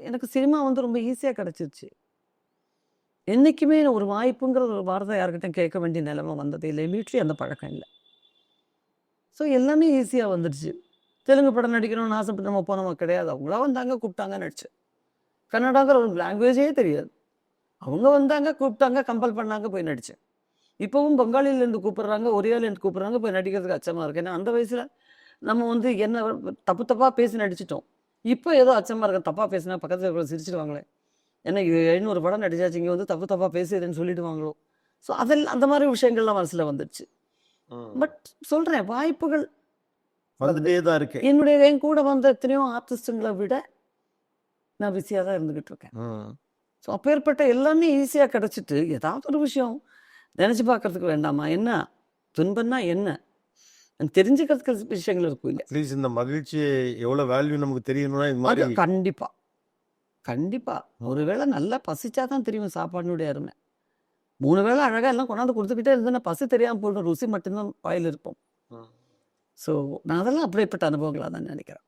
எனக்கு சினிமா வந்து ரொம்ப ஈஸியாக கிடச்சிருச்சு. என்றைக்குமே ஒரு வாய்ப்புங்கிற ஒரு வார்த்தை யார்கிட்டயும் கேட்க வேண்டிய நிலைமை வந்ததே இல்லை. வீட்லேயும் அந்த பழக்கம் இல்லை. ஸோ எல்லாமே ஈஸியாக வந்துடுச்சு. தெலுங்கு படம் நடிக்கணும்னு ஆசைப்பட்டு நம்ம போனவங்க கிடையாது. அவங்களா வந்தாங்க, கூப்பிட்டாங்க, நடிச்சேன். கன்னடாங்கிற ஒரு லாங்குவேஜே தெரியாது. அவங்க வந்தாங்க, கூப்பிட்டாங்க, கம்பல் பண்ணாங்க, போய் நடித்தேன். இப்போவும் பெங்காலிலேருந்து கூப்பிட்றாங்க, ஒரியாலேருந்து கூப்பிட்றாங்க, போய் நடிக்கிறதுக்கு அச்சமாக இருக்குது. ஏன்னா அந்த வயசில் நம்ம வந்து என்ன தப்பு தப்பாக பேசி நடிச்சிட்டோம். இப்போ ஏதோ அச்சமாக இருக்கு. தப்பாக பேசினா பக்கத்தில் இருக்கிற சிரிச்சிடுவாங்களே, ஏன்னா 700 படம் நடிச்சாச்சு, இங்கே வந்து தப்பு தப்பாக பேசுதுன்னு சொல்லிடுவாங்களோ. ஸோ அதெல்லாம் அந்த மாதிரி விஷயங்கள்லாம் மனசில் வந்துடுச்சு. பட் சொல்கிறேன், வாய்ப்புகள் வந்துட்டே தான் இருக்கு. என் கூட வந்த எத்தனையோ ஆர்டிஸ்ட்டுங்களை விட நான் பிஸியாக தான் இருந்துக்கிட்டு இருக்கேன். ஸோ அப்பேற்பட்ட எல்லாமே ஈஸியாக கிடச்சிட்டு ஏதாவது ஒரு விஷயம் நினச்சி பார்க்கறதுக்கு வேண்டாமா? என்ன துன்பம்னா என்ன தெரிஞ்சுக்கிறதுக்கு விஷயங்கள் இருக்கும் இல்லை? அட்லீஸ்ட் இந்த மகிழ்ச்சி எவ்வளோ வேல்யூ நமக்கு தெரியணும்னா இது மாதிரி கண்டிப்பாக கண்டிப்பாக ஒருவேளை நல்லா பசிச்சா தான் தெரியும் சாப்பாடுனுடைய அருமை. 3 வேளை அழகாக எல்லாம் கொண்டாந்து கொடுத்துக்கிட்டே இருந்தேன்னா பசி தெரியாமல் போய்டும், ருசி மட்டும்தான் வாயில் இருப்போம். ஸோ நான் அதெல்லாம் அப்படிப்பட்ட அனுபவங்களாக தான் நினைக்கிறேன்.